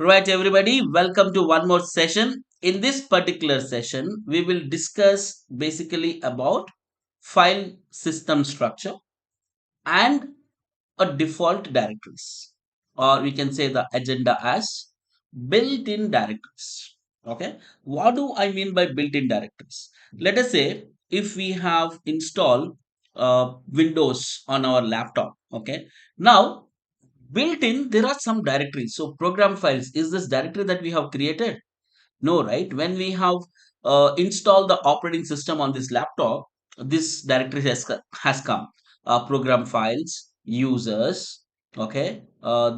Right, everybody, welcome to one more session. In this particular session, we will discuss basically about file system structure and a default directories, or we can say the agenda as built-in directories. Okay, what do I mean by built-in directories? Let us say if we have installed Windows on our laptop. Okay, now built in there are some directories. So program files is this directory that we have created? No, right? When we have installed the operating system on this laptop, this directory has come. Program files, users, okay,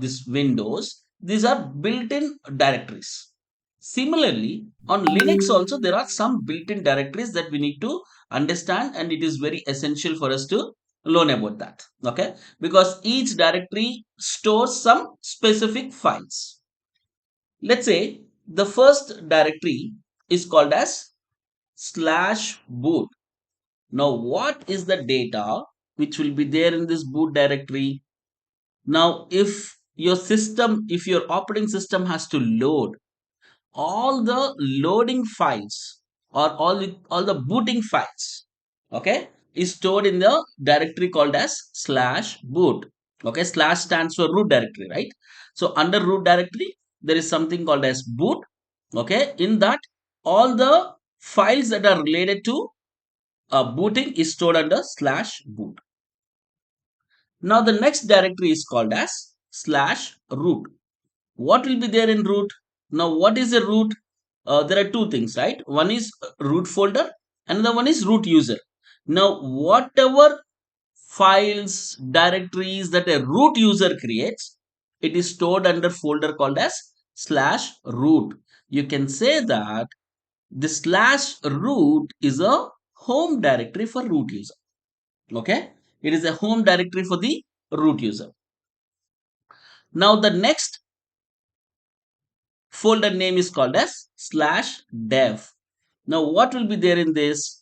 this Windows, these are built-in directories. Similarly, on Linux also there are some built-in directories that we need to understand, and it is very essential for us to learn about that. Okay, because each directory stores some specific files. Let's say the first directory is called as slash boot. Now, what is the data which will be there in this boot directory? Now, if your system, if your operating system has to load all the loading files or all the booting files, okay, is stored in the directory called as slash boot. Okay, slash stands for root directory, right? So under root directory there is something called as boot. Okay, in that all the files that are related to booting is stored under slash boot. Now the next directory is called as slash root. What will be there in root? Now what is a root? There are two things, right? One is root folder, another one is root user. Now whatever files, directories that a root user creates, it is stored under folder called as slash root. You can say that the slash root is a home directory for root user. Okay, it is a home directory for the root user. Now the next folder name is called as slash dev. Now what will be there in this?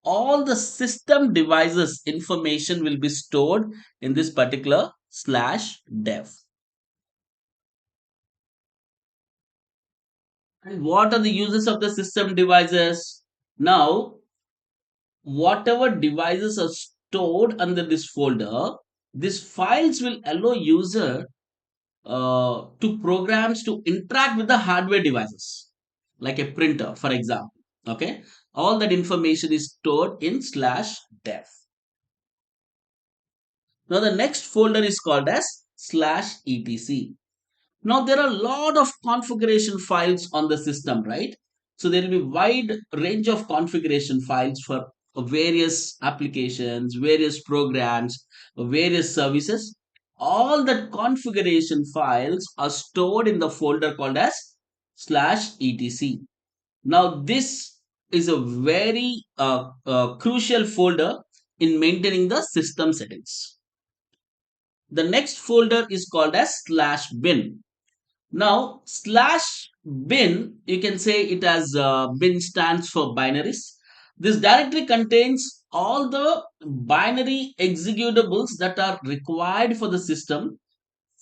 All the system devices information will be stored in this particular slash dev. And what are the uses of the system devices? Now whatever devices are stored under this folder, these files will allow user to programs to interact with the hardware devices like a printer, for example. Okay, all that information is stored in slash dev. Now the next folder is called as slash etc. Now there are a lot of configuration files on the system, right? So there will be wide range of configuration files for various applications, various programs, various services. All the configuration files are stored in the folder called as slash etc. Now this is a very crucial folder in maintaining the system settings. The next folder is called as slash bin. Now, slash bin, you can say it as bin stands for binaries. This directory contains all the binary executables that are required for the system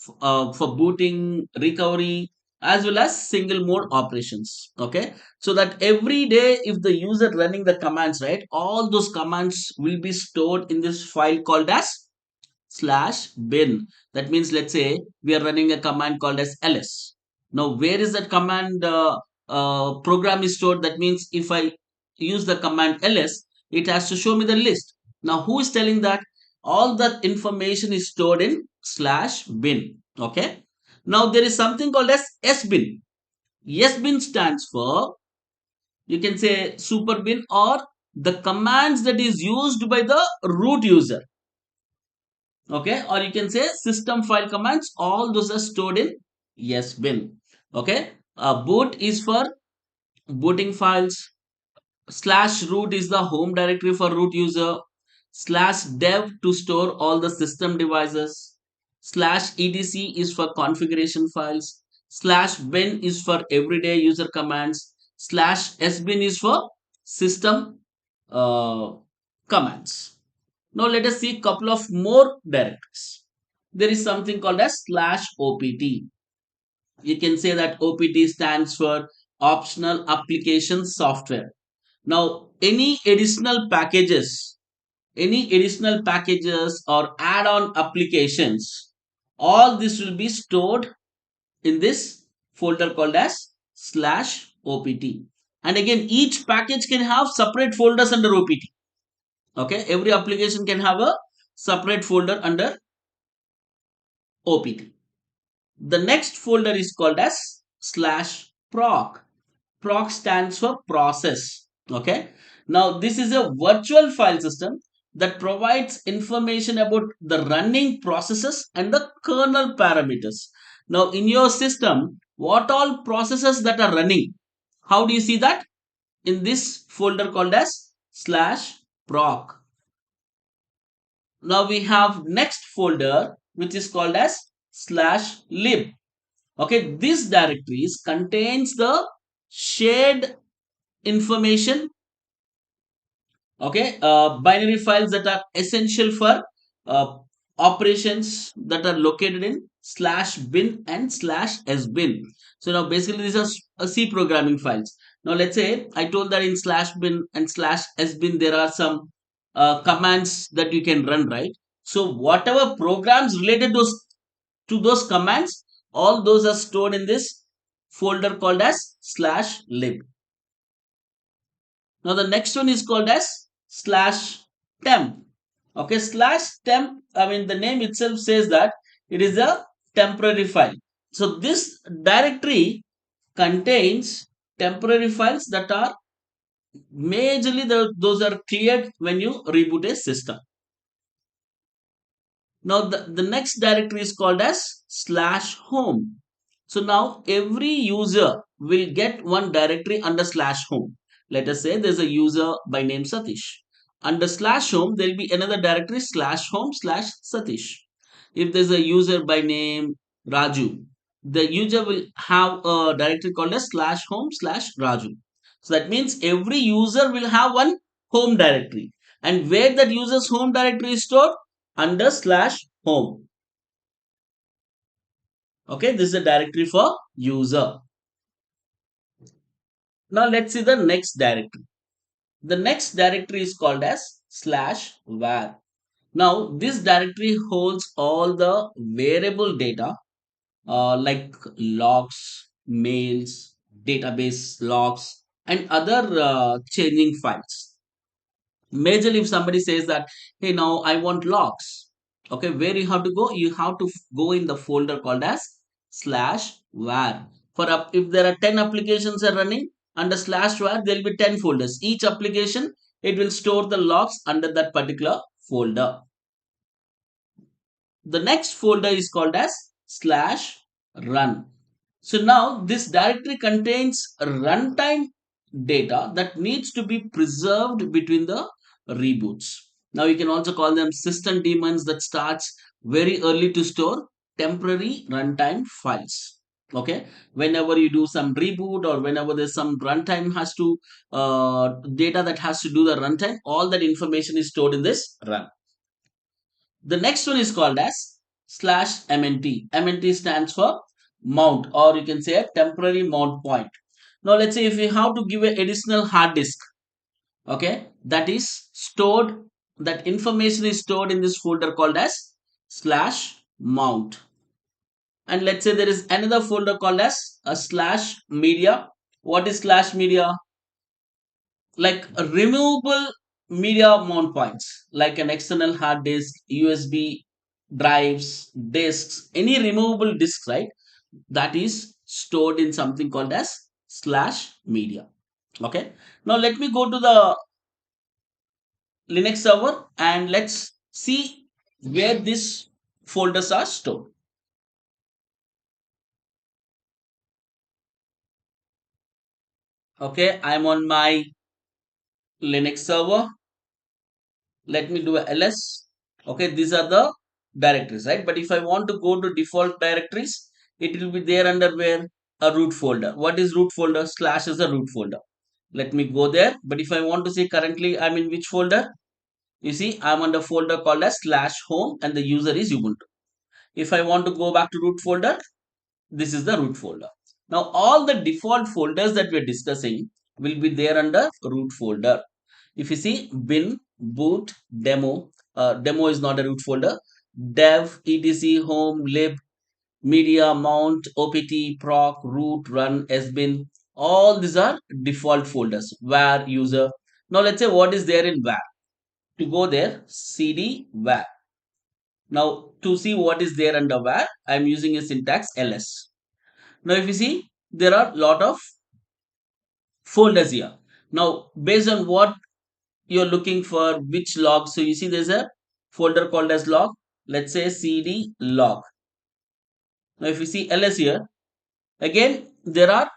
for booting, recovery, as well as single mode operations. Okay, so that every day, if the user running the commands, right, all those commands will be stored in this file called as slash bin. That means, let's say we are running a command called as ls. Now where is that command program is stored? That means if I use the command ls, it has to show me the list. Now who is telling that? All that information is stored in slash bin. Okay, now there is something called as sbin. Sbin stands for, you can say, super bin, or the commands that is used by the root user. Okay, or you can say system file commands, all those are stored in sbin. Okay, boot is for booting files, slash root is the home directory for root user, slash dev to store all the system devices, slash etc is for configuration files, slash bin is for everyday user commands, slash sbin is for system uh, commands. Now let us see a couple of more directories. There is something called as slash opt. You can say that OPT stands for optional application software. Now, any additional packages or add-on applications, all this will be stored in this folder called as slash opt. And again, each package can have separate folders under opt. Okay, every application can have a separate folder under opt. The next folder is called as slash proc. Proc stands for process. Okay. Now this is a virtual file system that provides information about the running processes and the kernel parameters. Now in your system, what all processes that are running? How do you see that? In this folder called as slash proc. Now we have next folder which is called as slash lib. Okay, this directories contains the shared information, okay, binary files that are essential for uh, operations that are located in slash bin and slash sbin. So now basically these are C programming files. Now let's say I told that in slash bin and slash sbin there are some commands that you can run, right? So whatever programs related to those commands, all those are stored in this folder called as slash lib. Now the next one is called as slash temp. Okay, slash temp, I mean the name itself says that it is a temporary file. So this directory contains temporary files that are majorly those are cleared when you reboot a system. Now the next directory is called as slash home. So now every user will get one directory under slash home. Let us say there's a user by name Satish. Under slash home, there will be another directory slash home slash Satish. If there's a user by name Raju, the user will have a directory called as slash home slash Raju. So that means every user will have one home directory. And where that user's home directory is stored? Under slash home. Okay, this is a directory for user. Now let's see the next directory. The next directory is called as slash var. Now this directory holds all the variable data like logs, mails, database logs, and other changing files. Majorly if somebody says that, hey, now I want logs, okay, where you have to go? You have to go in the folder called as slash var. For if there are 10 applications are running under slash var, there will be 10 folders. Each application, it will store the logs under that particular folder. The next folder is called as slash run. So now this directory contains runtime data that needs to be preserved between the reboots. Now you can also call them system daemons that starts very early to store temporary runtime files. Okay, whenever you do some reboot or whenever there's some runtime has to data that has to do the runtime, all that information is stored in this run. The next one is called as slash mnt. Mnt stands for mount, or you can say a temporary mount point. Now let's say if you have to give an additional hard disk, okay, that is stored, that information is stored in this folder called as slash mount. And let's say there is another folder called as a slash media. What is slash media? Like a removable media mount points, like an external hard disk, USB drives, disks, any removable disks, right? That is stored in something called as slash media. Okay. Now let me go to the Linux server and let's see where these folders are stored. Okay, I'm on my Linux server. Let me do a ls. Okay, these are the directories, right? But if I want to go to default directories, it will be there under where? A root folder. What is root folder? Slash is a root folder. Let me go there. But if I want to see currently I'm in which folder, you see I'm under folder called as slash home and the user is Ubuntu. If I want to go back to root folder, This is the root folder. Now all the default folders that we're discussing will be there under root folder. If you see bin, boot, demo, demo is not a root folder, dev, etc, home, lib, media, mount, opt, proc, root, run, sbin, all these are default folders. Var, user. Now let's say what is there in var. To go there, cd var. Now to see what is there under var, I am using a syntax ls. Now if you see, there are lot of folders here. Now based on what you're looking for, which log, so you see there's a folder called as log. Let's say cd log. Now if you see ls here, again there are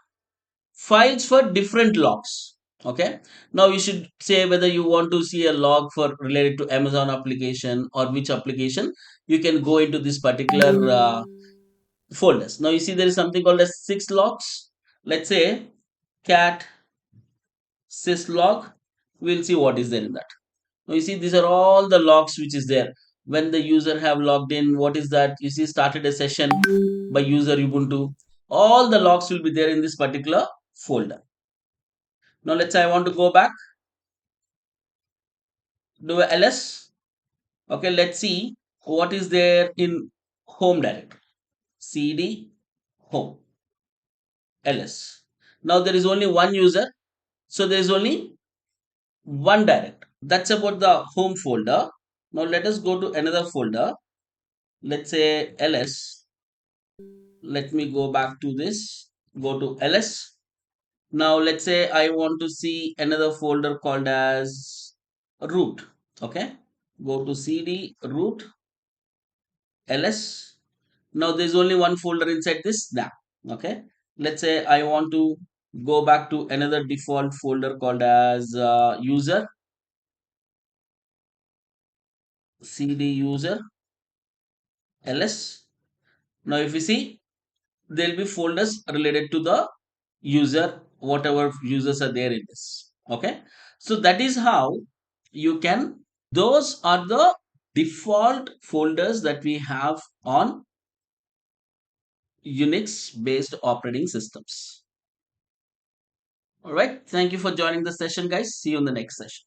files for different logs. Okay, now you should say whether you want to see a log for related to Amazon application or which application. You can go into this particular folders. Now you see there is something called as sys logs. Let's say cat syslog. We'll see what is there in that. Now you see these are all the logs which is there. When the user have logged in, what is that? You see started a session by user Ubuntu. All the logs will be there in this particular folder. Now let's say I want to go back, do a ls. Okay, let's see what is there in home directory. Cd home ls. Now there is only one user, so there is only one direct. That's about the home folder. Now let us go to another folder. Let's say ls. Let me go back to this. Go to ls. Now let's say I want to see another folder called as root. Okay. Go to cd root ls. Now there's only one folder inside this now. Okay. Let's say I want to go back to another default folder called as user, cd user ls. Now if you see, there'll be folders related to the user, whatever users are there in this. Okay, so that is how you can, those are the default folders that we have on Unix based operating systems. All right, thank you for joining the session, guys. See you in the next session.